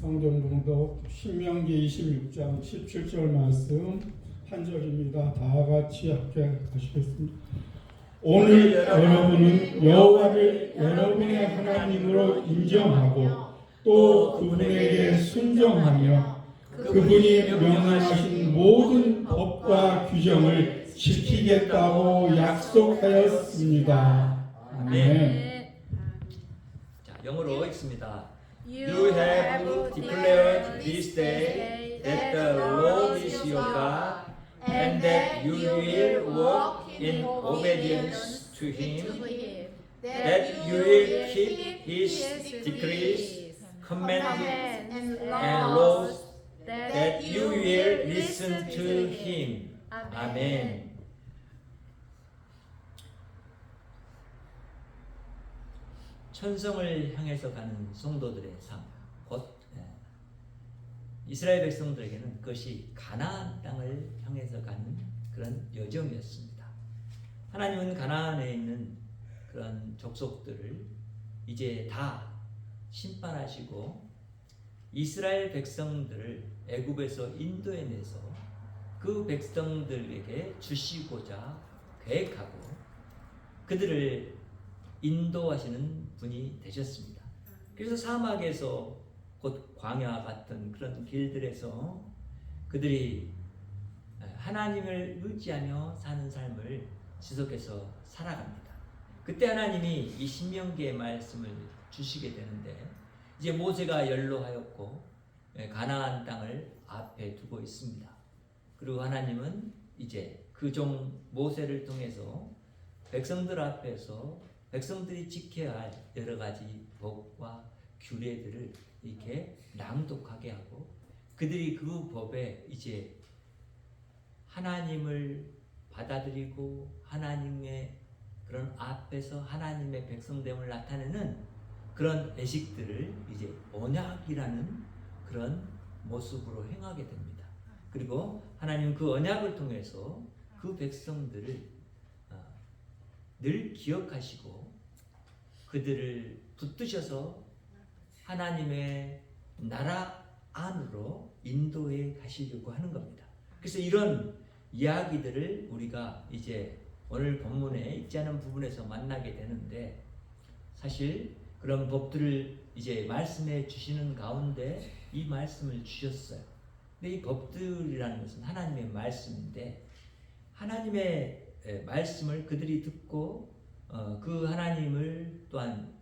성경 봉독 신명기 26장 17절 말씀 한 절입니다. 다 같이 함께 하시겠습니다. 오늘 여러분은 여호와를 여러분의 하나님으로 인정하고 또 그분에게 순종하며 그분이 명령하신 모든 법과 규정을 지키겠다고 약속하였습니다. 아멘. 자, 영어로 읽습니다. You have declared this day that the Lord is your God, and that you will walk in obedience to Him, that you will keep His decrees, commandments, and laws, that you will listen to Him. 아멘. 천성을 향해서 가는 성도들의 삶, 곧 이스라엘 백성들에게는 그것이 가나안 땅을 향해서 가는 그런 여정이었습니다. 하나님은 가나안에 있는 그런 족속들을 이제 다 심판하시고 이스라엘 백성들을 애굽에서 인도해내서 그 백성들에게 주시고자 계획하고 그들을 인도하시는 분이 되셨습니다. 그래서 사막에서 곧 광야 같은 그런 길들에서 그들이 하나님을 의지하며 사는 삶을 지속해서 살아갑니다. 그때 하나님이 이 신명기의 말씀을 주시게 되는데 이제 모세가 연로하였고 가나안 땅을 앞에 두고 있습니다. 그리고 하나님은 이제 그 종 모세를 통해서 백성들 앞에서 백성들이 지켜야 할 여러 가지 법과 규례들을 이렇게 낭독하게 하고 그들이 그 법에 이제 하나님을 받아들이고 하나님의 그런 앞에서 하나님의 백성됨을 나타내는 그런 의식들을 이제 언약이라는 그런 모습으로 행하게 됩니다. 그리고 하나님 그 언약을 통해서 그 백성들을 늘 기억하시고 그들을 붙드셔서 하나님의 나라 안으로 인도해 가시려고 하는 겁니다. 그래서 이런 이야기들을 우리가 이제 오늘 본문에 있지 않은 부분에서 만나게 되는데 사실 그런 법들을 이제 말씀해 주시는 가운데 이 말씀을 주셨어요. 근데 이 법들이라는 것은 하나님의 말씀인데 하나님의 말씀을 그들이 듣고 그 하나님을 또한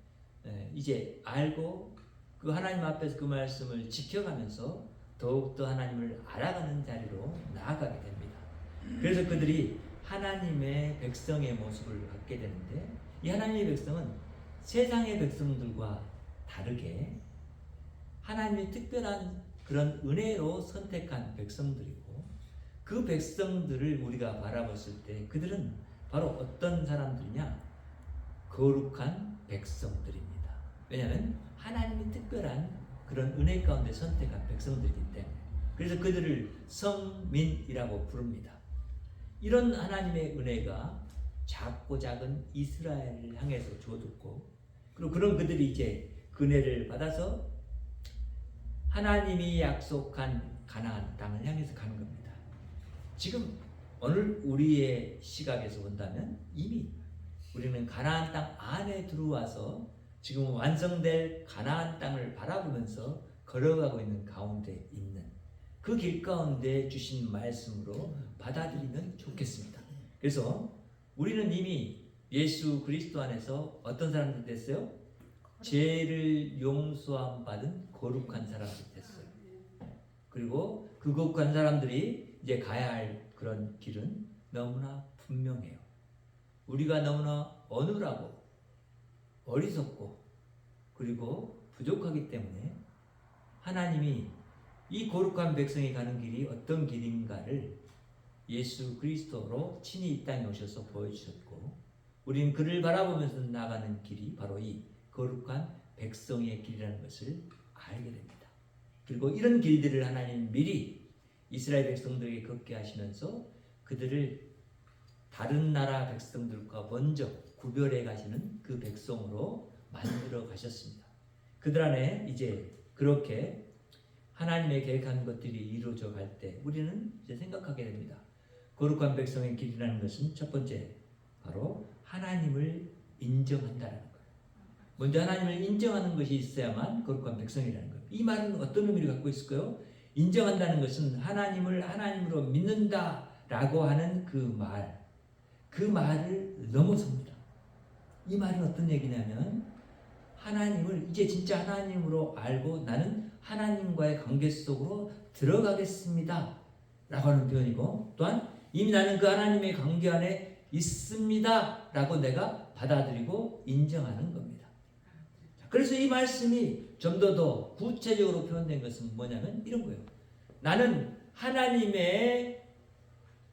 이제 알고 그 하나님 앞에서 그 말씀을 지켜가면서 더욱더 하나님을 알아가는 자리로 나아가게 됩니다. 그래서 그들이 하나님의 백성의 모습을 갖게 되는데 이 하나님의 백성은 세상의 백성들과 다르게 하나님의 특별한 그런 은혜로 선택한 백성들이고 그 백성들을 우리가 바라봤을 때 그들은 바로 어떤 사람들이냐? 거룩한 백성들입니다. 왜냐하면 하나님이 특별한 그런 은혜 가운데 선택한 백성들이기 때문에 그래서 그들을 성민이라고 부릅니다. 이런 하나님의 은혜가 작고 작은 이스라엘을 향해서 주어졌고 그리고 그런 그들이 이제 그 은혜를 받아서 하나님이 약속한 가나안 땅을 향해서 가는 겁니다. 지금 오늘 우리의 시각에서 본다면 이미 우리는 가나안 땅 안에 들어와서 지금 완성될 가나안 땅을 바라보면서 걸어가고 있는 가운데 있는 그 길 가운데 주신 말씀으로 받아들이면 좋겠습니다. 그래서 우리는 이미 예수 그리스도 안에서 어떤 사람들 됐어요? 죄를 용서함 받은 거룩한 사람들 됐어요. 그리고 그 거룩한 사람들이 이제 가야 할 그런 길은 너무나 분명해요. 우리가 너무나 어눌하고 어리석고 그리고 부족하기 때문에 하나님이 이 거룩한 백성이 가는 길이 어떤 길인가를 예수 그리스도로 친히 이 땅에 오셔서 보여주셨고 우리는 그를 바라보면서 나가는 길이 바로 이 거룩한 백성의 길이라는 것을 알게 됩니다. 그리고 이런 길들을 하나님 미리 이스라엘 백성들에게 걷게 하시면서 그들을 다른 나라 백성들과 먼저 구별해 가시는 그 백성으로 만들어 가셨습니다. 그들 안에 이제 그렇게 하나님의 계획한 것들이 이루어져 갈 때 우리는 이제 생각하게 됩니다. 거룩한 백성의 길이라는 것은 첫 번째 바로 하나님을 인정한다는 거예요. 먼저 하나님을 인정하는 것이 있어야만 거룩한 백성이라는 거예요. 이 말은 어떤 의미를 갖고 있을까요? 인정한다는 것은 하나님을 하나님으로 믿는다라고 하는 그 말을 넘어섭니다. 이 말은 어떤 얘기냐면 하나님을 이제 진짜 하나님으로 알고 나는 하나님과의 관계 속으로 들어가겠습니다 라고 하는 표현이고, 또한 이미 나는 그 하나님의 관계 안에 있습니다 라고 내가 받아들이고 인정하는 겁니다. 그래서 이 말씀이 좀 더 구체적으로 표현된 것은 뭐냐면 이런 거예요. 나는 하나님의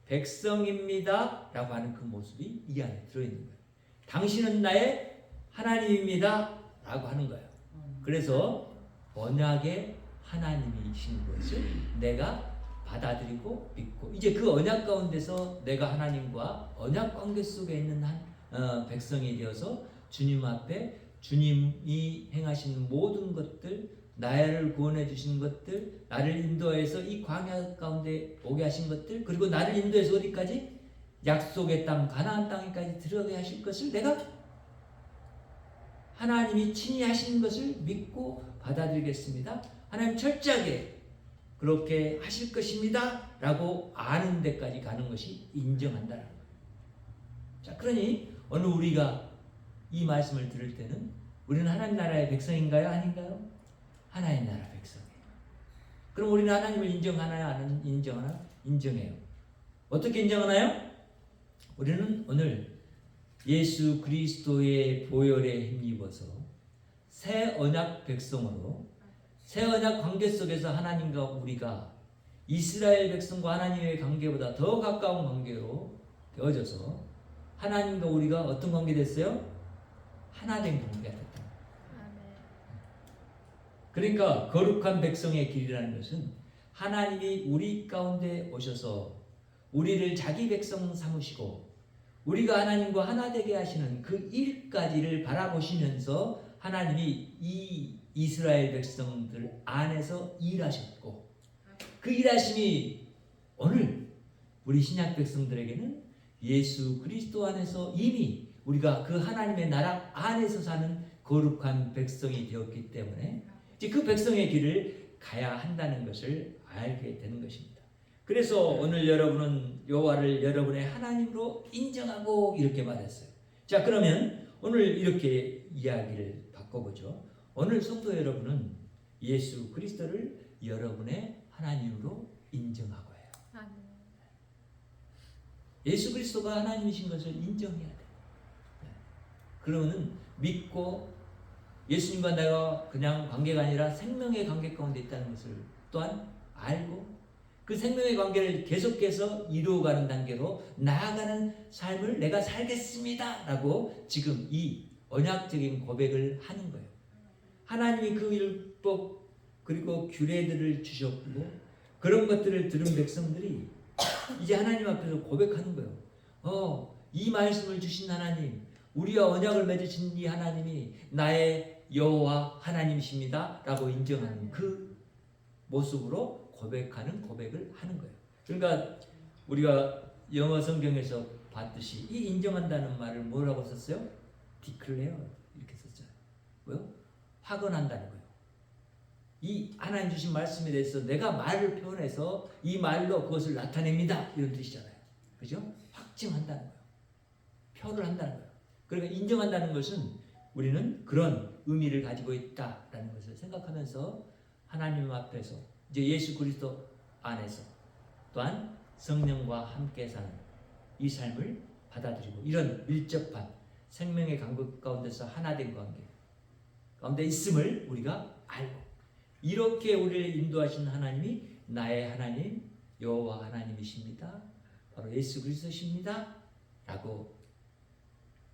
백성입니다 라고 하는 그 모습이 이 안에 들어있는 거예요. 당신은 나의 하나님입니다 라고 하는 거예요. 그래서 언약의 하나님이신 것을 내가 받아들이고 믿고, 이제 그 언약 가운데서 내가 하나님과 언약 관계 속에 있는 백성이 되어서 주님 앞에 주님이 행하신 모든 것들, 나를 구원해 주신 것들, 나를 인도해서 이 광야 가운데 오게 하신 것들, 그리고 나를 인도해서 어디까지? 약속의 땅 가나안 땅에까지 들어가게 하실 것을 내가 하나님이 친히 하시는 것을 믿고 받아들이겠습니다. 하나님 철저하게 그렇게 하실 것입니다 라고 아는 데까지 가는 것이 인정한다는 거예요. 자, 그러니 오늘 우리가 이 말씀을 들을 때는 우리는 하나님 나라의 백성인가요? 아닌가요? 하나님 나라 백성이에요. 그럼 우리는 하나님을 인정하나요? 안 인정하나? 인정해요. 어떻게 인정하나요? 우리는 오늘 예수 그리스도의 보혈에 힘입어서 새 언약 백성으로, 새 언약 관계 속에서 하나님과 우리가 이스라엘 백성과 하나님의 관계보다 더 가까운 관계로 되어져서 하나님과 우리가 어떤 관계 됐어요? 하나 된 관계가 됐다. 그러니까 거룩한 백성의 길이라는 것은 하나님이 우리 가운데 오셔서 우리를 자기 백성 삼으시고 우리가 하나님과 하나 되게 하시는 그 일까지를 바라보시면서 하나님이 이 이스라엘 백성들 안에서 일하셨고, 그 일하심이 오늘 우리 신약 백성들에게는 예수 그리스도 안에서 이미 우리가 그 하나님의 나라 안에서 사는 거룩한 백성이 되었기 때문에 이제 그 백성의 길을 가야 한다는 것을 알게 되는 것입니다. 그래서 오늘 여러분은 여호와를 여러분의 하나님으로 인정하고 이렇게 말했어요. 자, 그러면 오늘 이렇게 이야기를 바꿔보죠. 오늘 성도 여러분은 예수 그리스도를 여러분의 하나님으로 인정하고 해요. 예수 그리스도가 하나님이신 것을 인정해야 돼요. 그러면은 믿고 예수님과 내가 그냥 관계가 아니라 생명의 관계 가운데 있다는 것을 또한 알고 그 생명의 관계를 계속해서 이루어가는 단계로 나아가는 삶을 내가 살겠습니다 라고 지금 이 언약적인 고백을 하는 거예요. 하나님이 그 율법 그리고 규례들을 주셨고 그런 것들을 들은 백성들이 이제 하나님 앞에서 고백하는 거예요. 이 말씀을 주신 하나님, 우리와 언약을 맺으신 이 하나님이 나의 여호와 하나님이십니다 라고 인정하는 그 모습으로 고백하는 고백을 하는 거예요. 그러니까 우리가 영어 성경에서 봤듯이 이 인정한다는 말을 뭐라고 썼어요? declare 이렇게 썼잖아요. 뭐요? 확언한다는 거예요. 이 하나님 주신 말씀에 대해서 내가 말을 표현해서 이 말로 그것을 나타냅니다 이런 뜻이잖아요. 그죠? 확증한다는 거예요. 표를 한다는 거예요. 그러니까 인정한다는 것은 우리는 그런 의미를 가지고 있다라는 것을 생각하면서 하나님 앞에서 이제 예수 그리스도 안에서 또한 성령과 함께 사는 이 삶을 받아들이고 이런 밀접한 생명의 관계 가운데서 하나된 관계 가운데 있음을 우리가 알고 이렇게 우리를 인도하신 하나님이 나의 하나님 여호와 하나님이십니다. 바로 예수 그리스도십니다. 라고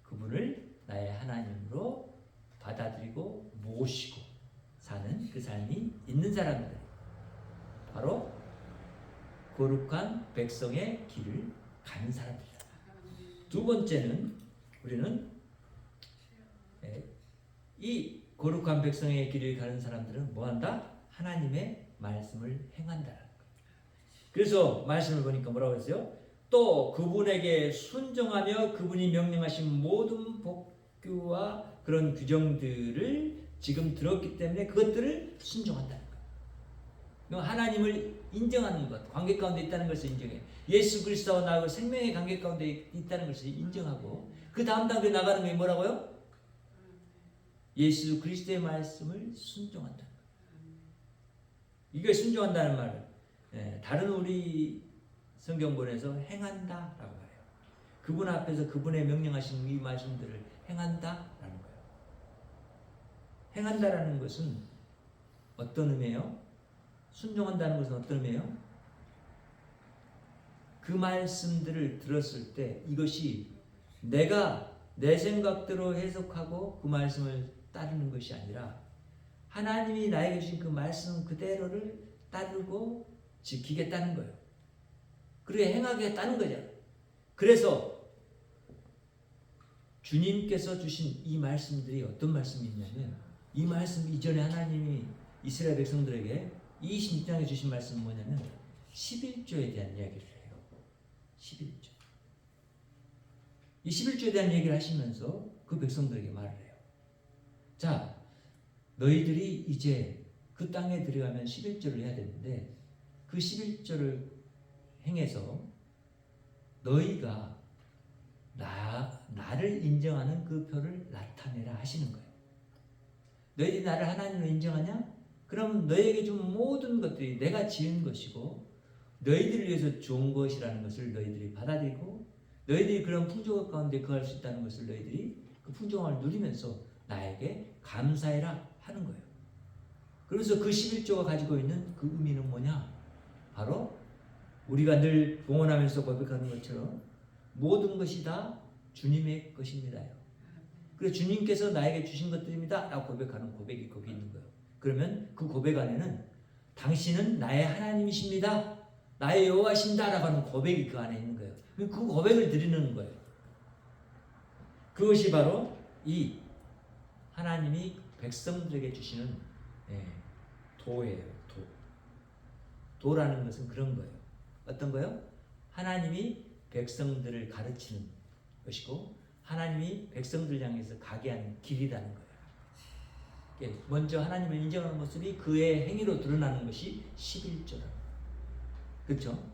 그분을 나의 하나님으로 받아들이고 모시고 사는 그 삶이 있는 사람들, 바로 거룩한 백성의 길을 가는 사람들이다. 두 번째는 우리는 이 거룩한 백성의 길을 가는 사람들은 뭐한다? 하나님의 말씀을 행한다는 거예요. 그래서 말씀을 보니까 뭐라고 했어요? 또 그분에게 순종하며 그분이 명령하신 모든 법규와 그런 규정들을 지금 들었기 때문에 그것들을 순종한다는 거예요. 하나님을 인정하는 것, 관계 가운데 있다는 것을 인정해. 예수 그리스도와 나하고 생명의 관계 가운데 있다는 것을 인정하고 그 다음 단계에 나가는 게 뭐라고요? 예수 그리스도의 말씀을 순종한다는 거예요. 이게 순종한다는 말은 다른 우리 성경본에서 행한다라고 해요. 그분 앞에서 그분의 명령하신 이 말씀들을 행한다라는 거예요. 행한다라는 것은 어떤 의미예요? 순종한다는 것은 어떤 의미예요? 그 말씀들을 들었을 때 이것이 내가 내 생각대로 해석하고 그 말씀을 따르는 것이 아니라 하나님이 나에게 주신 그 말씀 그대로를 따르고 지키겠다는 거예요. 그리고 행하겠다는 거죠. 그래서 주님께서 주신 이 말씀들이 어떤 말씀이 있냐면 이 말씀 이전에 하나님이 이스라엘 백성들에게 26장에 주신 말씀은 뭐냐면 11조에 대한 이야기를 해요. 11조. 이 11조에 대한 얘기를 하시면서 그 백성들에게 말을 해요. 자, 너희들이 이제 그 땅에 들어가면 11조를 해야 되는데 그 11조를 행해서 너희가 나를 인정하는 그 표를 나타내라 하시는 거예요. 너희들이 나를 하나님으로 인정하냐? 그럼 너희에게 준 모든 것들이 내가 지은 것이고 너희들을 위해서 좋은 것이라는 것을 너희들이 받아들이고 너희들이 그런 풍조 가운데 거할 수 있다는 것을 너희들이 그 풍조함을 누리면서 나에게 감사해라 하는 거예요. 그래서 그 11조가 가지고 있는 그 의미는 뭐냐? 바로 우리가 늘 봉헌하면서 고백하는 것처럼 모든 것이 다 주님의 것입니다요. 그래서 주님께서 나에게 주신 것들입니다 라고 고백하는 고백이 거기 있는 거예요. 그러면 그 고백 안에는 당신은 나의 하나님이십니다, 나의 여호와십니다 라고 하는 고백이 그 안에 있는 거예요. 그 고백을 드리는 거예요. 그것이 바로 이 하나님이 백성들에게 주시는 도예요. 도라는 것은 그런 거예요. 어떤 거요? 하나님이 백성들을 가르치는 것이고 하나님이 백성들 향해서 가게 하는 길이라는 거예요. 먼저 하나님을 인정하는 모습이 그의 행위로 드러나는 것이 11조라는 거예요. 그렇죠?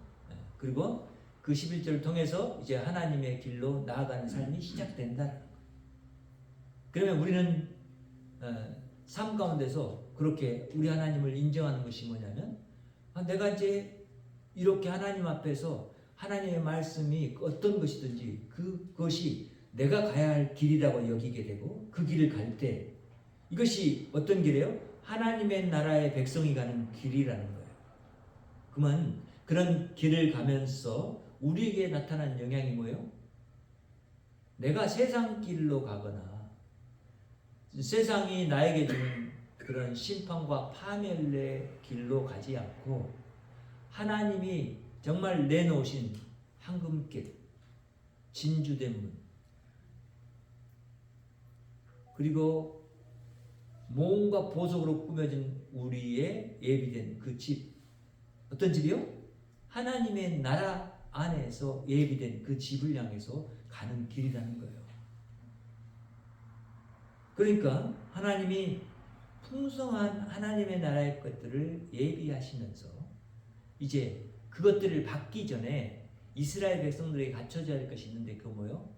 그리고 그 11조를 통해서 이제 하나님의 길로 나아가는 삶이 시작된다는 거예요. 그러면 우리는 삶 가운데서 그렇게 우리 하나님을 인정하는 것이 뭐냐면 내가 이제 이렇게 하나님 앞에서 하나님의 말씀이 어떤 것이든지 그것이 내가 가야 할 길이라고 여기게 되고 그 길을 갈 때 이것이 어떤 길이에요? 하나님의 나라의 백성이 가는 길이라는 거예요. 그러면 그런 길을 가면서 우리에게 나타난 영향이 뭐예요? 내가 세상 길로 가거나 세상이 나에게 주는 그런 심판과 파멸의 길로 가지 않고 하나님이 정말 내놓으신 황금길, 진주된 문, 그리고 모험과 보석으로 꾸며진 우리의 예비된 그 집, 어떤 집이요? 하나님의 나라 안에서 예비된 그 집을 향해서 가는 길이라는 거예요. 그러니까 하나님이 풍성한 하나님의 나라의 것들을 예비하시면서 이제 그것들을 받기 전에 이스라엘 백성들에게 갖춰져야 할 것이 있는데 그거 뭐요?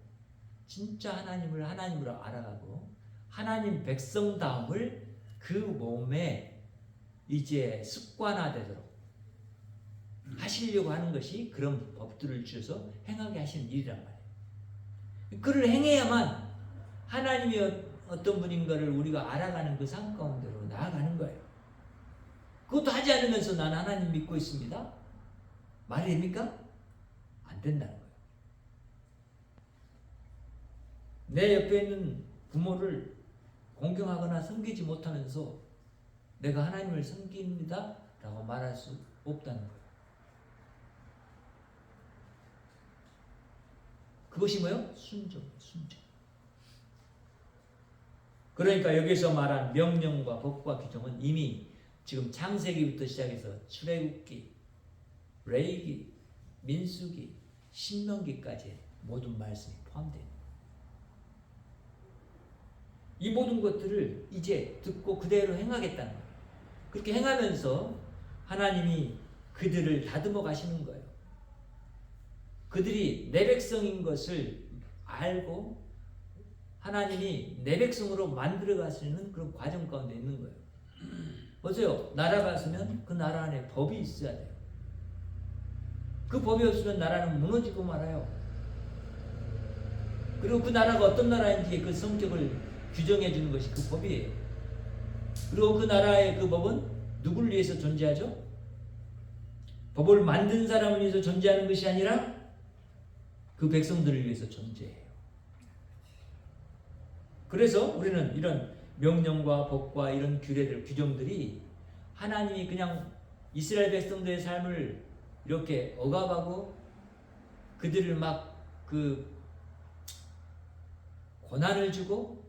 진짜 하나님을 하나님으로 알아가고 하나님 백성다움을 그 몸에 이제 습관화되도록 하시려고 하는 것이 그런 법들을 주셔서 행하게 하시는 일이란 말이에요. 그를 행해야만 하나님이 어떤 분인가를 우리가 알아가는 그 삶 가운데로 나아가는 거예요. 그것도 하지 않으면서 난 하나님 믿고 있습니다, 말이 됩니까? 안 된다는 거예요. 내 옆에 있는 부모를 공경하거나 섬기지 못하면서 내가 하나님을 섬깁니다 라고 말할 수 없다는 거예요. 그것이 뭐예요? 순종. 그러니까 여기서 말한 명령과 법과 규정은 이미 지금 창세기부터 시작해서 출애굽기, 레위기, 민수기, 신명기까지 모든 말씀이 포함돼요. 이 모든 것들을 이제 듣고 그대로 행하겠다는 거예요. 그렇게 행하면서 하나님이 그들을 다듬어 가시는 거예요. 그들이 내 백성인 것을 알고 하나님이 내 백성으로 만들어 가시는 그런 과정 가운데 있는 거예요. 보세요. 나라가 있으면 그 나라 안에 법이 있어야 돼요. 그 법이 없으면 나라는 무너지고 말아요. 그리고 그 나라가 어떤 나라인지 그 성격을 규정해 주는 것이 그 법이에요. 그리고 그 나라의 그 법은 누구를 위해서 존재하죠? 법을 만든 사람을 위해서 존재하는 것이 아니라 그 백성들을 위해서 존재해요. 그래서 우리는 이런 명령과 법과 이런 규례들, 규정들이 하나님이 그냥 이스라엘 백성들의 삶을 이렇게 억압하고 그들을 막 그 고난을 주고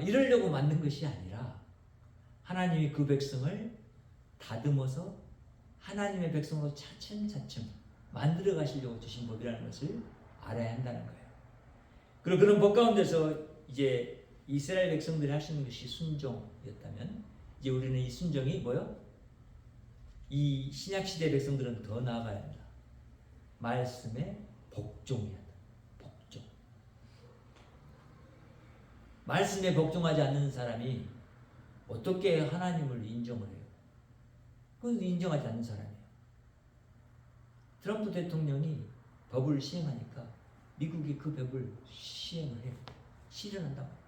이러려고 만든 것이 아니라 하나님이 그 백성을 다듬어서 하나님의 백성으로 차츰차츰 만들어 가시려고 주신 법이라는 것을 알아야 한다는 거예요. 그리고 그런 법 가운데서 이제 이스라엘 백성들이 할 수 있는 것이 순종이었다면 이제 우리는 이 순종이 뭐요? 이 신약시대 백성들은 더 나아가야 한다. 말씀에 복종해야 한다. 복종. 말씀에 복종하지 않는 사람이 어떻게 하나님을 인정을 해요? 그건 인정하지 않는 사람이에요. 트럼프 대통령이 법을 시행하니까 미국이 그 법을 시행을 해요. 실현한다고.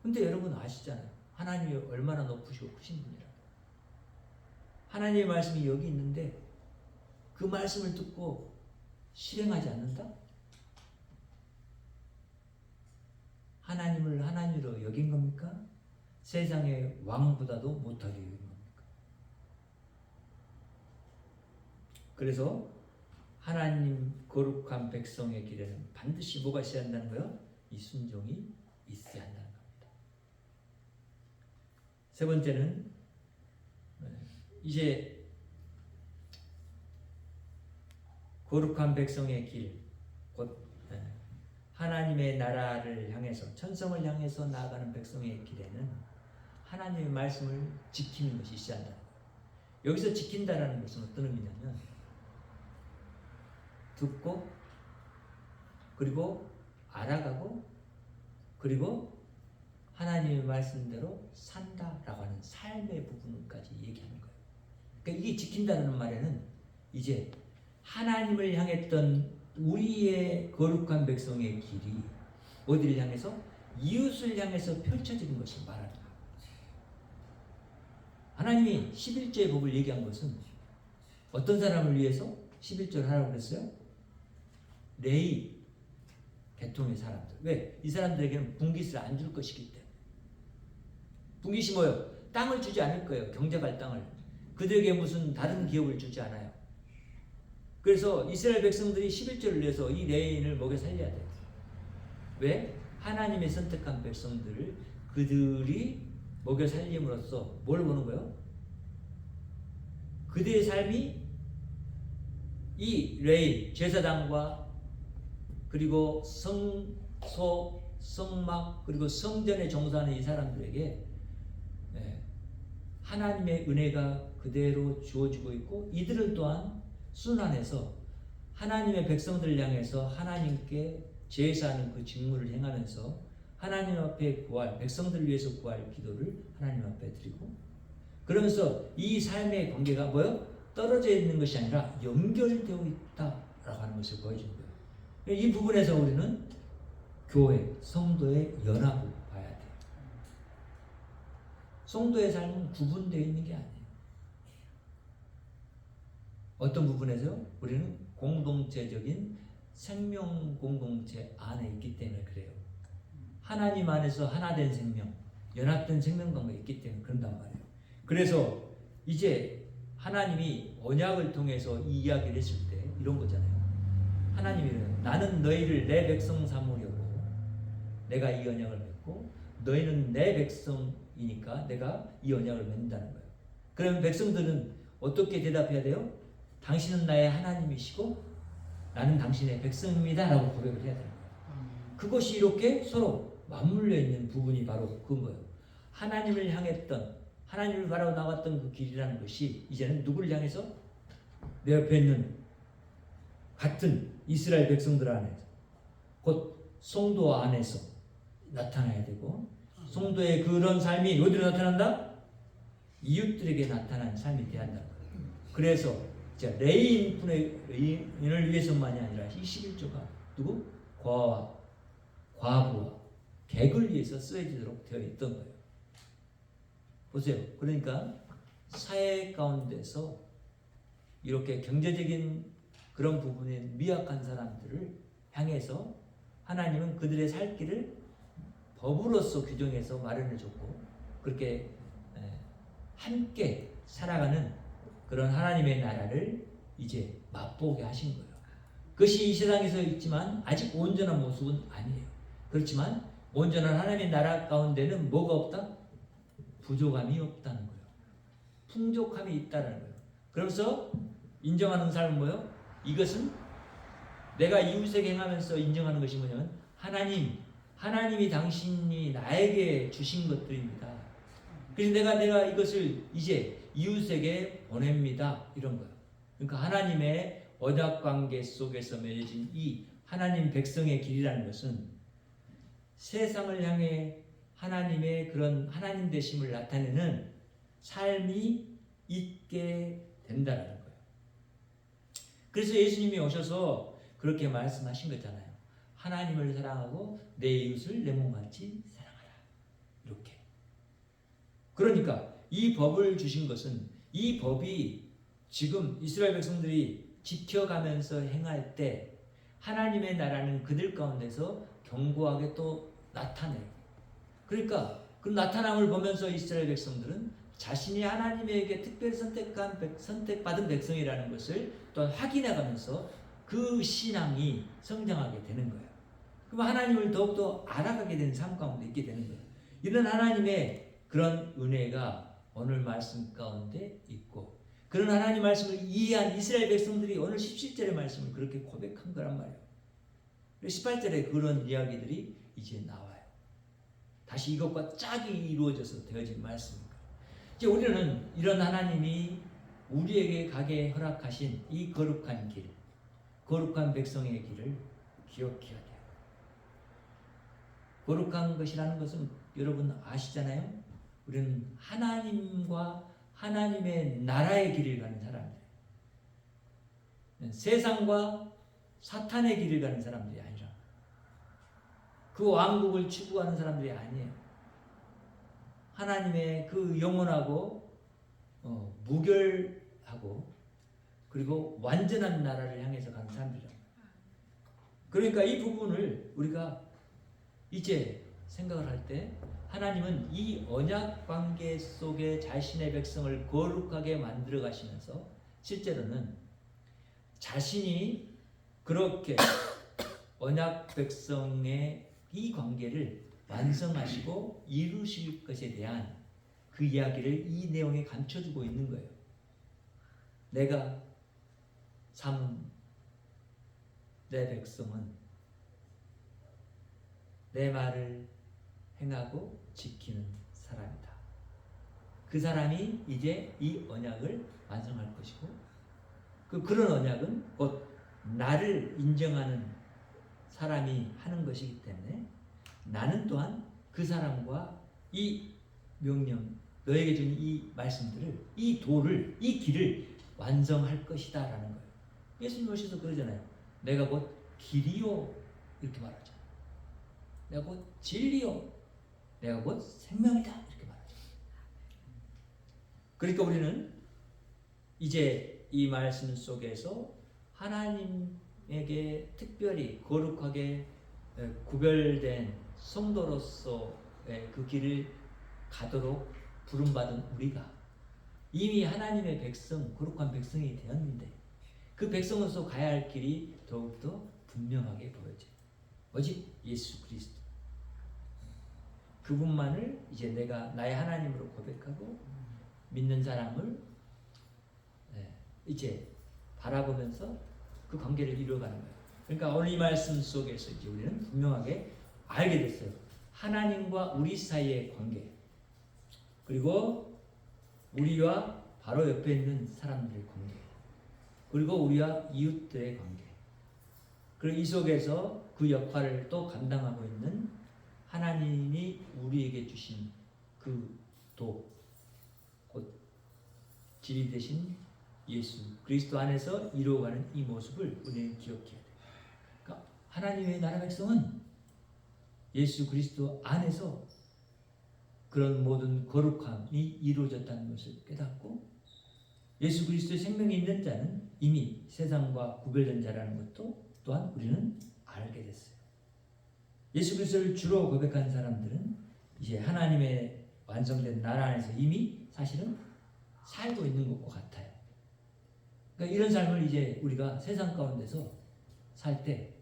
근데 여러분 아시잖아요. 하나님이 얼마나 높으시고 크신 분이라고. 하나님의 말씀이 여기 있는데 그 말씀을 듣고 실행하지 않는다? 하나님을 하나님으로 여긴 겁니까? 세상의 왕보다도 못하게 여긴 겁니까? 그래서 하나님 거룩한 백성의 길에는 반드시 뭐가 있어야 한다는 거예요? 이 순종이 있어야 한다는 겁니다. 세 번째는 이제 거룩한 백성의 길, 곧 하나님의 나라를 향해서 천성을 향해서 나아가는 백성의 길에는 하나님의 말씀을 지키는 것이 있어야 한다. 여기서 지킨다라는 것은 어떤 의미냐면 듣고 그리고 알아가고 그리고 하나님의 말씀대로 산다라고 하는 삶의 부분까지 얘기하는 거예요. 그러니까 이게 지킨다는 말에는 이제 하나님을 향했던 우리의 거룩한 백성의 길이 어디를 향해서? 이웃을 향해서 펼쳐지는 것을 말하는 거예요. 하나님이 11조의 법을 얘기한 것은 어떤 사람을 위해서 11조를 하라고 그랬어요? 레위 계통의 사람들. 왜? 이 사람들에게는 분깃을 안 줄 것이기 때문에. 분깃이 뭐예요? 땅을 주지 않을 거예요. 경작할 땅을. 그들에게 무슨 다른 기업을 주지 않아요. 그래서 이스라엘 백성들이 11조를 내서 이 레위인을 먹여 살려야 돼요. 왜? 하나님의 선택한 백성들을 그들이 먹여 살림으로써 뭘 보는 거예요? 그들의 삶이 이 레위, 제사장과 그리고 성소, 성막 그리고 성전에 종사하는 이 사람들에게 하나님의 은혜가 그대로 주어지고 있고 이들은 또한 순환해서 하나님의 백성들을 향해서 하나님께 제사하는 그 직무를 행하면서 하나님 앞에 구할, 백성들을 위해서 구할 기도를 하나님 앞에 드리고 그러면서 이 삶의 관계가 뭐요? 떨어져 있는 것이 아니라 연결되어 있다라고 하는 것을 보여준 거예요. 이 부분에서 우리는 교회, 성도의 연합을 봐야 돼요. 성도의 삶은 구분되어 있는 게 아니에요. 어떤 부분에서 우리는 공동체적인 생명 공동체 안에 있기 때문에 그래요. 하나님 안에서 하나된 생명, 연합된 생명관계가 있기 때문에 그런단 말이에요. 그래서 이제 하나님이 언약을 통해서 이 이야기를 했을 때 이런 거잖아요. 하나님이 나는 너희를 내 백성 삼으려고 내가 이 언약을 맺고 너희는 내 백성이니까 내가 이 언약을 맺는다는 거예요. 그러면 백성들은 어떻게 대답해야 돼요? 당신은 나의 하나님이시고 나는 당신의 백성입니다 라고 고백을 해야 돼요. 그것이 이렇게 서로 맞물려 있는 부분이 바로 그건 거예요. 하나님을 향했던, 하나님을 바라고 나갔던 그 길이라는 것이 이제는 누구를 향해서? 내 옆에 있는 같은 이스라엘 백성들 안에서, 곧 성도 안에서 나타나야 되고, 성도의 그런 삶이 어디로 나타난다? 이웃들에게 나타나는 삶이 돼야 한다는 거예요. 그래서 레위인을 위해서만이 아니라 이 11조가 누구? 과와 과부와 객을 위해서 쓰여지도록 되어 있던 거예요. 보세요. 그러니까 사회 가운데서 이렇게 경제적인 그런 부분에 미약한 사람들을 향해서 하나님은 그들의 살 길을 법으로서 규정해서 마련해 줬고, 그렇게 함께 살아가는 그런 하나님의 나라를 이제 맛보게 하신 거예요. 그것이 이 세상에서 있지만 아직 온전한 모습은 아니에요. 그렇지만 온전한 하나님의 나라 가운데는 뭐가 없다? 부족함이 없다는 거예요. 풍족함이 있다는 거예요. 그러면서 인정하는 삶은 뭐예요? 이것은 내가 이웃에게 행하면서 인정하는 것이 뭐냐면 하나님이 당신이 나에게 주신 것들입니다. 그래서 내가 이것을 이제 이웃에게 보냅니다. 이런 거예요. 그러니까 하나님의 언약 관계 속에서 맺어진 이 하나님 백성의 길이라는 것은 세상을 향해 하나님의 그런 하나님 되심을 나타내는 삶이 있게 된다는 거예요. 그래서 예수님이 오셔서 그렇게 말씀하신 거잖아요. 하나님을 사랑하고 내 이웃을 내 몸같이 사랑하라. 이렇게. 그러니까 이 법을 주신 것은, 이 법이 지금 이스라엘 백성들이 지켜가면서 행할 때 하나님의 나라는 그들 가운데서 견고하게 또 나타내요. 그러니까 그 나타남을 보면서 이스라엘 백성들은 자신이 하나님에게 특별히 선택받은 백성이라는 것을 또 확인해가면서 그 신앙이 성장하게 되는 거예요. 그럼 하나님을 더욱더 알아가게 되는 삶 가운데 있게 되는 거예요. 이런 하나님의 그런 은혜가 오늘 말씀 가운데 있고, 그런 하나님 말씀을 이해한 이스라엘 백성들이 오늘 17절의 말씀을 그렇게 고백한 거란 말이에요. 18절에 그런 이야기들이 이제 나와요. 다시 이것과 짝이 이루어져서 되어진 말씀입니다. 이제 우리는 이런 하나님이 우리에게 가게 허락하신 이 거룩한 길, 거룩한 백성의 길을 기억해야 돼요. 거룩한 것이라는 것은 여러분 아시잖아요. 우리는 하나님과 하나님의 나라의 길을 가는 사람들, 세상과 사탄의 길을 가는 사람들이 아니라, 그 왕국을 추구하는 사람들이 아니에요. 하나님의 그 영원하고 무결하고 그리고 완전한 나라를 향해서 가는 사람들이에요. 그러니까 이 부분을 우리가 이제 생각을 할 때, 하나님은 이 언약 관계 속에 자신의 백성을 거룩하게 만들어 가시면서 실제로는 자신이 그렇게 언약 백성의 이 관계를 완성하시고 이루실 것에 대한 그 이야기를 이 내용에 감춰주고 있는 거예요. 내가 삼은 내 백성은 내 말을 행하고 지키는 사람이다. 그 사람이 이제 이 언약을 완성할 것이고, 그런 언약은 곧 나를 인정하는 사람이 하는 것이기 때문에 나는 또한 그 사람과 이 명령, 너에게 준 이 말씀들을, 이 도를, 이 길을 완성할 것이다 라는 거예요. 예수님 오셔서 그러잖아요. 내가 곧 길이요 이렇게 말하죠. 내가 곧 진리요, 내가 곧 생명이다 이렇게 말하죠. 그러니까 우리는 이제 이 말씀 속에서 하나님에게 특별히 거룩하게 구별된 성도로서의 그 길을 가도록 부름받은 우리가 이미 하나님의 백성, 거룩한 백성이 되었는데, 그 백성으로서 가야 할 길이 더욱더 분명하게 보여져요. 오직 예수 그리스도. 그분만을 이제 내가 나의 하나님으로 고백하고 믿는 사람을 이제 바라보면서 그 관계를 이루어가는 거예요. 그러니까 오늘 이 말씀 속에서 이제 우리는 분명하게 알게 됐어요. 하나님과 우리 사이의 관계, 그리고 우리와 바로 옆에 있는 사람들의 관계, 그리고 우리와 이웃들의 관계, 그리고 이 속에서 그 역할을 또 감당하고 있는 하나님이 우리에게 주신 그 도, 곧 진리 되신 예수 그리스도 안에서 이루어가는 이 모습을 우리는 기억해야 돼요. 그러니까 하나님의 나라 백성은 예수 그리스도 안에서 그런 모든 거룩함이 이루어졌다는 것을 깨닫고, 예수 그리스도의 생명이 있는 자는 이미 세상과 구별된 자라는 것도 또한 우리는 알게 됐어요. 예수 그리스도를 주로 고백한 사람들은 이제 하나님의 완성된 나라 안에서 이미 사실은 살고 있는 것과 같아요. 그러니까 이런 삶을 이제 우리가 세상 가운데서 살 때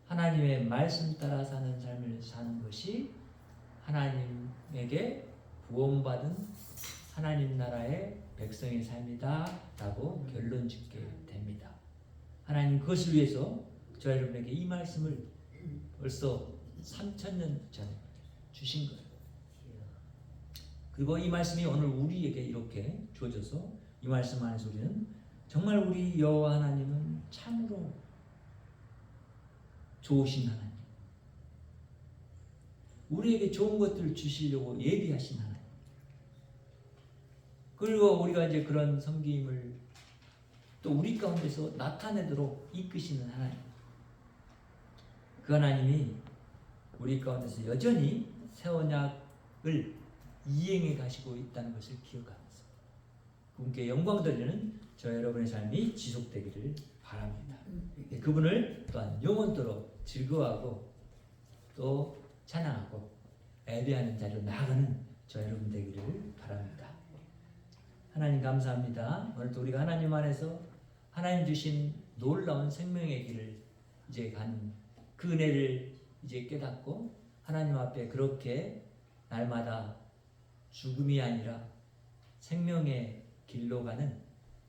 하나님의 말씀 따라 사는 삶을 사는 것이 하나님에게 구원받은 하나님 나라의 백성의 삶이다 라고 결론 짓게 됩니다. 하나님 그것을 위해서 저 여러분에게 이 말씀을 벌써 3000년 전에 주신 거예요. 그리고 이 말씀이 오늘 우리에게 이렇게 주어져서 이 말씀 안에서 우리는 정말 우리 여호와 하나님은 참으로 좋으신 하나님, 우리에게 좋은 것들을 주시려고 예비하신 하나님, 그리고 우리가 이제 그런 섬김을 또 우리 가운데서 나타내도록 이끄시는 하나님, 그 하나님이 우리 가운데서 여전히 새 언약을 이행해 가시고 있다는 것을 기억하면서 그분께 영광 돌리는 저 여러분의 삶이 지속되기를 바랍니다. 그분을 또한 영원토록 즐거워하고 또 찬양하고 예배하는 자리로 나아가는 저 여러분 되기를 바랍니다. 하나님 감사합니다. 오늘도 우리가 하나님 안에서 하나님 주신 놀라운 생명의 길을 이제 가는 그 은혜를 이제 깨닫고 하나님 앞에 그렇게 날마다 죽음이 아니라 생명의 길로 가는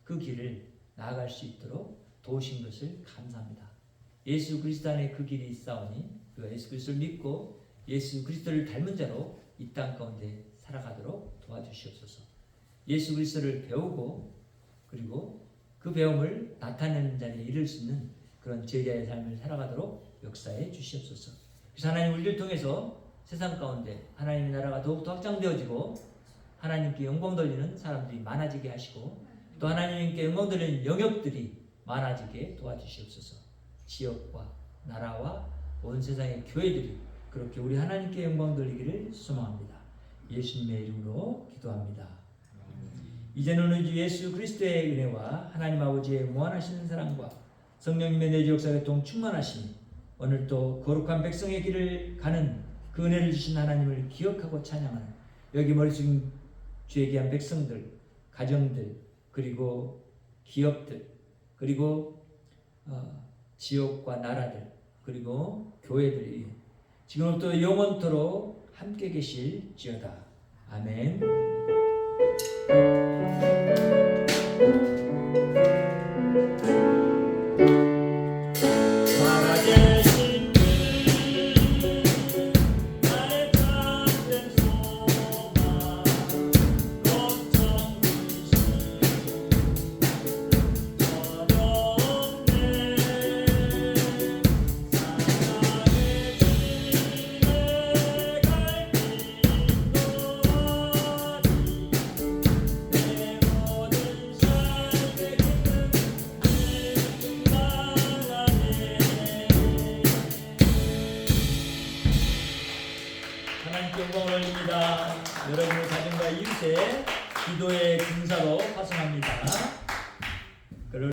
그 길을 나아갈 수 있도록 도우신 것을 감사합니다. 예수 그리스도 안에 그 길이 있사오니 그 예수 그리스도를 믿고 예수 그리스도를 닮은 자로 이 땅 가운데 살아가도록 도와주시옵소서. 예수 그리스도를 배우고 그리고 그 배움을 나타내는 자리에 이를 수 있는 그런 제자의 삶을 살아가도록 역사해 주시옵소서. 그래서 하나님 우리를 통해서 세상 가운데 하나님의 나라가 더욱더 확장되어지고 하나님께 영광 돌리는 사람들이 많아지게 하시고 또 하나님께 영광 돌리는 영역들이 많아지게 도와주시옵소서. 지역과 나라와 온 세상의 교회들이 그렇게 우리 하나님께 영광 돌리기를 소망합니다. 예수님의 이름으로 기도합니다. 이제는 우리 주 예수 그리스도의 은혜와 하나님 아버지의 무한하신 사랑과 성령님의 내주 역사 교통 충만하심이 오늘 또 거룩한 백성의 길을 가는 그 은혜를 주신 하나님을 기억하고 찬양하는 여기 머리 숙인 주의 귀한 백성들, 가정들, 그리고 기업들, 그리고 지역과 나라들, 그리고 교회들이 지금부터 영원토록 함께 계실지어다. 아멘. 영광을 올립니다. 여러분의 가정과 이웃의 기도의 근사로 파송합니다.